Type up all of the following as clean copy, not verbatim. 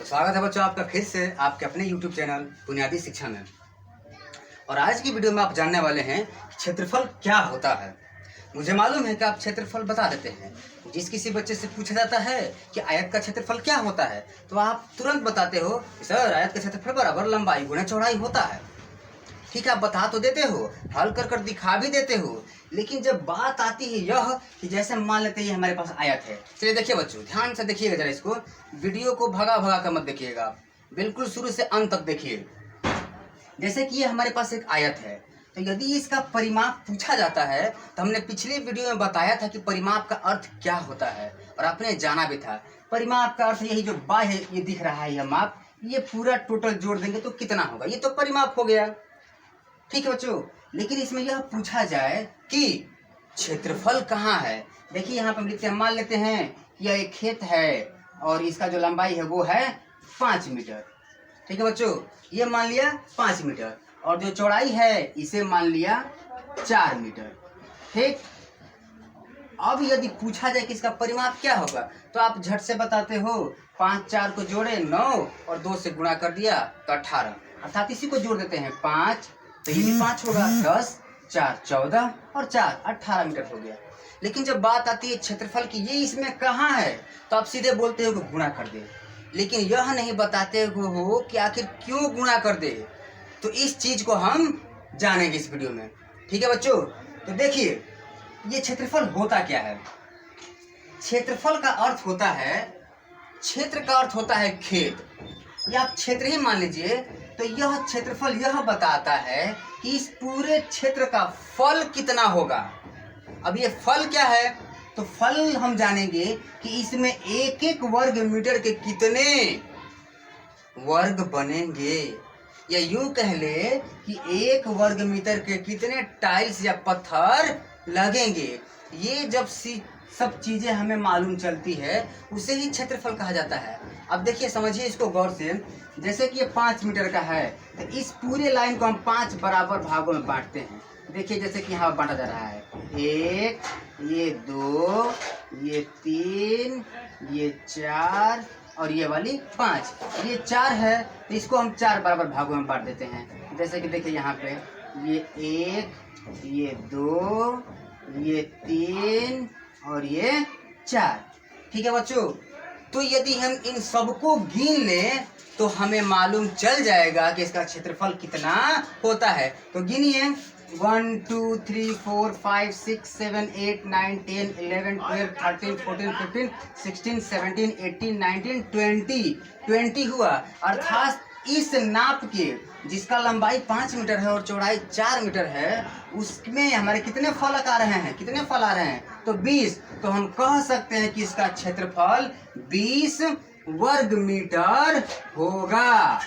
तो स्वागत है बच्चों आपका फिर से आपके अपने YouTube चैनल बुनियादी शिक्षा में। और आज की वीडियो में आप जानने वाले हैं क्षेत्रफल क्या होता है। मुझे मालूम है कि आप क्षेत्रफल बता देते हैं। जिस किसी बच्चे से पूछा जाता है कि आयत का क्षेत्रफल क्या होता है तो आप तुरंत बताते हो सर आयत का क्षेत्रफल बराबर लंबाई गुणा चौड़ाई होता है। ठीक है, आप बता तो देते हो, हल कर कर दिखा भी देते हो, लेकिन जब बात आती है यह कि जैसे मान लेते हैं हमारे पास आयत है। चलिए देखिए बच्चों, ध्यान से देखिएगा जरा, इसको वीडियो को भगा भगा कर मत देखिएगा, बिल्कुल शुरू से अंत तक देखिए। जैसे कि ये हमारे पास एक आयत है, तो यदि इसका परिमाप पूछा जाता है तो हमने पिछले वीडियो में बताया था कि परिमाप का अर्थ क्या होता है और आपने जाना भी था। परिमाप का अर्थ यही जो बाह्य है, ये दिख रहा है यह माप, ये पूरा टोटल जोड़ देंगे तो कितना होगा, ये तो परिमाप हो गया। ठीक है बच्चों, लेकिन इसमें यह पूछा जाए कि क्षेत्रफल कहाँ है। देखिए यहाँ पर हम लिखते हैं, मान लेते हैं कि यह एक खेत है और इसका जो लंबाई है वो है 5 मीटर। ठीक है बच्चों, ये मान लिया 5 मीटर और जो चौड़ाई है इसे मान लिया 4 मीटर। ठीक, अब यदि पूछा जाए कि इसका परिमाप क्या होगा तो आप झट से बताते हो, 5 4 को जोड़े 9 और 2 से गुणा कर दिया तो 18, अर्थात इसी को जोड़ देते हैं 5 तो ये भी 5 होगा, 10 4 14 और 4 18 मीटर हो गया। लेकिन जब बात आती है क्षेत्रफल की, ये इसमें कहाँ है, तो आप सीधे बोलते हो कि गुणा कर दे, लेकिन यह नहीं बताते हो कि आखिर क्यों गुणा कर दे। तो इस चीज को हम जानेंगे इस वीडियो में। ठीक है बच्चों, तो देखिए ये क्षेत्रफल होता क्या है। क्षेत्रफल का अर्थ होता है, क्षेत्र का अर्थ होता है खेत, या आप क्षेत्र ही मान लीजिए। तो यह क्षेत्रफल यह बताता है कि इस पूरे क्षेत्र का फल कितना होगा। अब ये फल क्या है, तो फल हम जानेंगे कि इसमें एक एक वर्ग मीटर के कितने वर्ग बनेंगे, या यूं कह ले कि एक वर्ग मीटर के कितने टाइल्स या पत्थर लगेंगे। ये जब सब चीजें हमें मालूम चलती है उसे ही क्षेत्रफल कहा जाता है। अब देखिए समझिए इसको गौर से, जैसे कि ये 5 मीटर का है तो इस पूरे लाइन को हम 5 बराबर भागों में बांटते हैं। देखिए जैसे कि यहाँ बांटा जा रहा है, 1 ये 2 ये 3 ये 4 और ये वाली 5, ये 4 है तो इसको हम 4 बराबर भागों में बांट देते हैं। जैसे कि देखिए यहाँ पे ये 1 ये 2 ये 3 और ये 4। ठीक है बच्चों, तो यदि हम इन सबको गिन लें तो हमें मालूम चल जाएगा कि इसका क्षेत्रफल कितना होता है। तो गिनिए, 1 2 3 4 5 6 7 8 9 10 11 12 13 14 15 16 17 18 19 20 हुआ। अर्थात इस नाप के जिसका लंबाई 5 मीटर है और चौड़ाई 4 मीटर है, उसमें हमारे कितने फलक आ रहे हैं, कितने फल आ रहे हैं, तो 20। तो हम कह सकते हैं कि इसका क्षेत्रफल 20 वर्ग मीटर होगा।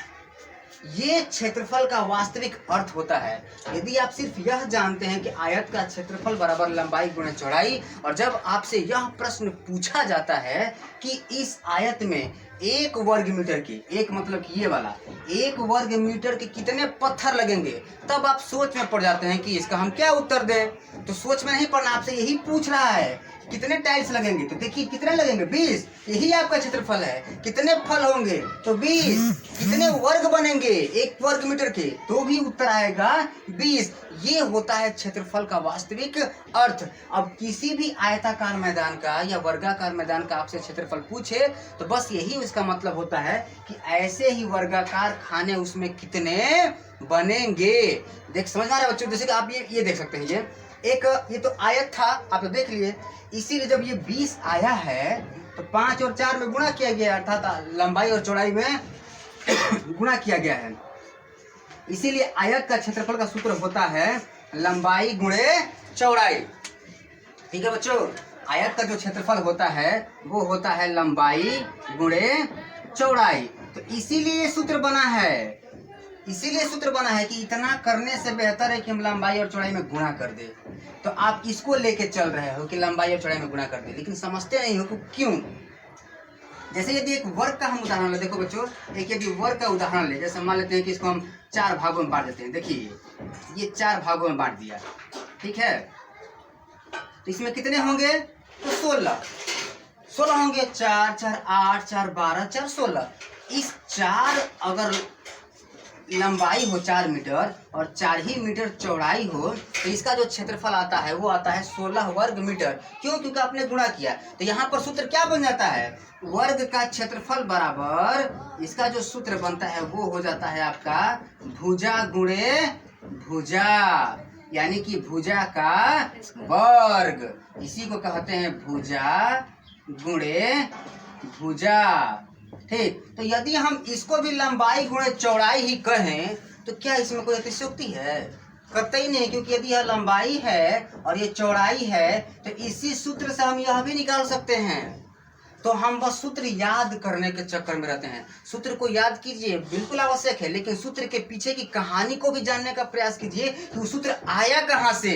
ये क्षेत्रफल का वास्तविक अर्थ होता है। यदि आप सिर्फ यह जानते हैं कि आयत का क्षेत्रफल बराबर लंबाई गुणा चौड़ाई, और जब आपसे यह प्रश्न पूछा जाता है कि इस आयत में 1 वर्ग मीटर की, एक मतलब कि ये वाला 1 वर्ग मीटर के कितने पत्थर लगेंगे, तब आप सोच में पड़ जाते हैं कि इसका हम क्या उत्तर दें। तो सोच में नहीं पड़ना, आपसे यही पूछ रहा है कितने टाइल्स लगेंगे, तो देखिए कितने लगेंगे 20, यही आपका क्षेत्रफल है। कितने फल होंगे तो 20, कितने वर्ग बनेंगे 1 वर्ग मीटर के, तो भी उत्तर आएगा 20। ये होता है क्षेत्रफल का वास्तविक अर्थ। अब किसी भी आयताकार मैदान का या वर्गाकार मैदान का आपसे क्षेत्रफल पूछे तो बस यही उसका मतलब होता है कि ऐसे ही वर्गाकार खाने उसमें कितने बनेंगे। देख समझ में आ रहा है बच्चों, जैसे कि आप ये देख सकते हैं, ये तो आयत था, आप तो देख लिए, इसीलिए जब ये 20 आया है तो 5 और 4 में गुणा किया गया, अर्थात लंबाई और चौड़ाई में गुणा किया गया है। इसीलिए आयत का क्षेत्रफल का सूत्र होता है लंबाई गुणे चौड़ाई। ठीक है बच्चों, आयत का जो क्षेत्रफल होता है वो होता है लंबाई गुणे चौड़ाई। तो इसीलिए सूत्र बना है, इसीलिए सूत्र बना है कि इतना करने से बेहतर है कि हम लंबाई और चौड़ाई में गुणा कर दे। तो आप इसको लेके चल रहे हो कि लंबाई और चौड़ाई में गुणा कर दे, लेकिन समझते नहीं हो कि क्यों। जैसे यदि एक वर्ग का हम उदाहरण ले, देखो बच्चों, एक यदि वर्ग का उदाहरण ले, जैसे मान लेते हैं कि इसको हम 4 भागों में बांट देते हैं। देखिए ये 4 भागों में बांट दिया, ठीक है, तो इसमें कितने होंगे, तो 16। 16 होंगे, 4 4 8 4 12 4 16। इस 4 अगर लंबाई हो 4 मीटर और 4 ही मीटर चौड़ाई हो तो इसका जो क्षेत्रफल आता है वो आता है 16 वर्ग मीटर। क्यों? क्योंकि आपने गुणा किया। तो यहाँ पर सूत्र क्या बन जाता है? वर्ग का क्षेत्रफल बराबर इसका जो सूत्र बनता है वो हो जाता है आपका भुजा गुणे भुजा, यानी कि भुजा का वर्ग। इसी को कहते हैं भुजा गुणे भुजा। ठीक, तो यदि हम इसको भी लंबाई गुणे चौड़ाई ही कहें तो क्या इसमें कोई अतिशयोक्ति है? कतई नहीं, क्योंकि यदि यह लंबाई है और ये चौड़ाई है तो इसी सूत्र से हम यह भी निकाल सकते हैं। तो हम बस सूत्र याद करने के चक्कर में रहते हैं। सूत्र को याद कीजिए, बिल्कुल आवश्यक है, लेकिन सूत्र के पीछे की कहानी को भी जानने का प्रयास कीजिए कि वो सूत्र आया कहाँ से।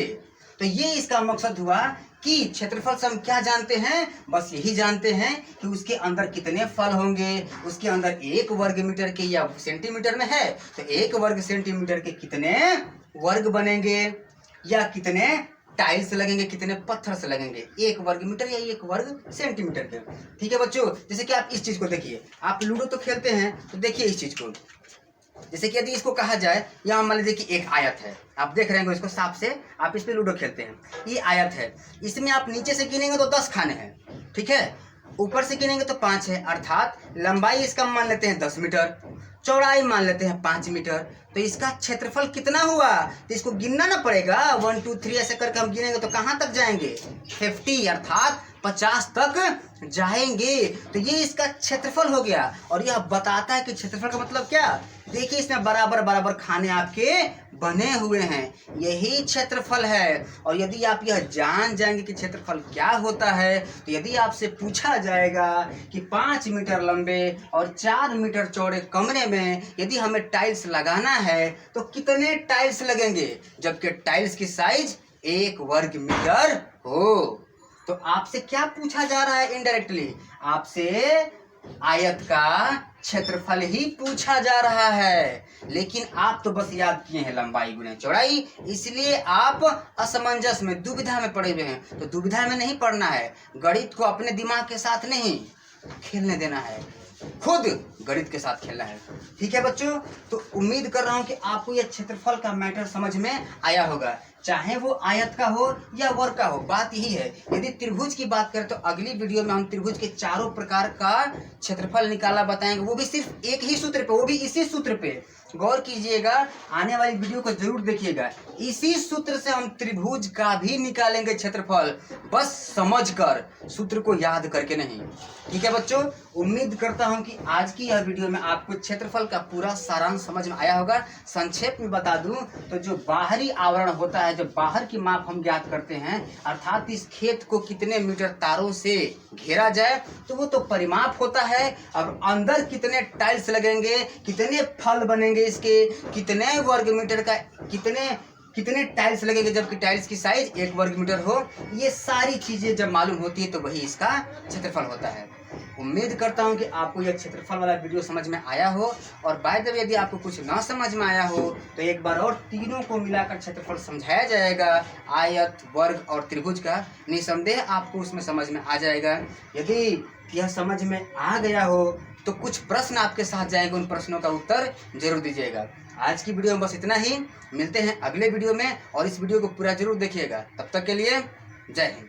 तो ये इसका मकसद हुआ कि क्षेत्रफल से हम क्या जानते हैं? बस यही जानते हैं कि उसके अंदर कितने फल होंगे, उसके अंदर 1 वर्ग मीटर के या सेंटीमीटर में है तो 1 वर्ग सेंटीमीटर के कितने वर्ग बनेंगे, या कितने टाइल्स लगेंगे, कितने पत्थर से लगेंगे 1 वर्ग मीटर या 1 वर्ग सेंटीमीटर के। ठीक है बच्चों, जैसे कि आप इस चीज को देखिए, आप लूडो तो खेलते हैं तो देखिए इस चीज को। जैसे कि यदि इसको कहा जाए, यहाँ मान लीजिए कि एक आयत है, आप देख रहे हैं इसको साफ से, आप इस पे लूडो खेलते हैं, ये आयत है, इसमें आप नीचे से गिनेंगे तो 10 खाने हैं, ठीक है, ऊपर से गिनेंगे तो 5 है, अर्थात लंबाई इसका मान लेते हैं 10 मीटर, चौड़ाई मान लेते हैं 5 मीटर। तो इसका क्षेत्रफल कितना हुआ? तो इसको गिनना ना पड़ेगा, 1 2 3 ऐसे करके हम गिनेंगे तो कहाँ तक जाएंगे? 50, अर्थात 50 तक जाएंगे। तो ये इसका क्षेत्रफल हो गया। और यह बताता है कि क्षेत्रफल का मतलब क्या? देखिए इसमें बराबर बराबर खाने आपके बने हुए हैं, यही क्षेत्रफल है। और यदि आप यह जान जाएंगे कि क्षेत्रफल क्या होता है, तो यदि आपसे पूछा जाएगा कि 5 मीटर लंबे और 4 मीटर चौड़े कमरे में यदि हमें टाइल्स लगाना है तो कितने टाइल्स लगेंगे, जबकि टाइल्स की साइज 1 वर्ग मीटर हो, तो आपसे क्या पूछा जा रहा है? इनडायरेक्टली आपसे आयत का क्षेत्रफल ही पूछा जा रहा है। लेकिन आप तो बस याद किए हैं लंबाई गुणे चौड़ाई, इसलिए आप असमंजस में, दुविधा में पड़े हुए हैं। तो दुविधा में नहीं पड़ना है, गणित को अपने दिमाग के साथ नहीं खेलने देना है, खुद गणित के साथ खेलना है। ठीक है बच्चों, तो उम्मीद कर रहा हूं कि आपको यह क्षेत्रफल का मैटर समझ में आया होगा, चाहे वो आयत का हो या वर्ग का हो, बात यही है। यदि त्रिभुज की बात करें तो अगली वीडियो में हम त्रिभुज के चारों प्रकार का क्षेत्रफल निकाला बताएंगे, वो भी सिर्फ एक ही सूत्र पे, वो भी इसी सूत्र पे। गौर कीजिएगा, आने वाली वीडियो को जरूर देखिएगा, इसी सूत्र से हम त्रिभुज का भी निकालेंगे क्षेत्रफल, बस समझकर, सूत्र को याद करके नहीं। ठीक है बच्चों, उम्मीद करता हूं कि आज की यह वीडियो में आपको क्षेत्रफल का पूरा सारांश समझ में आया होगा। संक्षेप में बता दूं तो जो बाहरी आवरण होता है, जब बाहर की माप हम ज्ञात करते हैं, अर्थात इस खेत को कितने मीटर तारों से घेरा जाए, तो वो तो परिमाप होता है। और अंदर कितने टाइल्स लगेंगे, कितने फल बनेंगे इसके, कितने वर्ग मीटर का कितने टाइल्स लगेंगे, जबकि टाइल्स की साइज 1 वर्ग मीटर हो, ये सारी चीजें जब मालूम होती है तो वही इसका क्षेत्रफल होता है। उम्मीद करता हूं कि आपको यह क्षेत्रफल वाला वीडियो समझ में आया हो। और बाय द वे यदि आपको कुछ ना समझ में आया हो तो एक बार और तीनों को मिलाकर क्षेत्रफल समझाया जाएगा, आयत, वर्ग और त्रिभुज का, निसंदेह आपको उसमें समझ में आ जाएगा। यदि यह समझ में आ गया हो तो कुछ प्रश्न आपके साथ जाएंगे, उन प्रश्नों का उत्तर जरूर दीजिएगा। आज की वीडियो में बस इतना ही, मिलते हैं अगले वीडियो में, और इस वीडियो को पूरा जरूर देखिएगा। तब तक के लिए जय हिंद।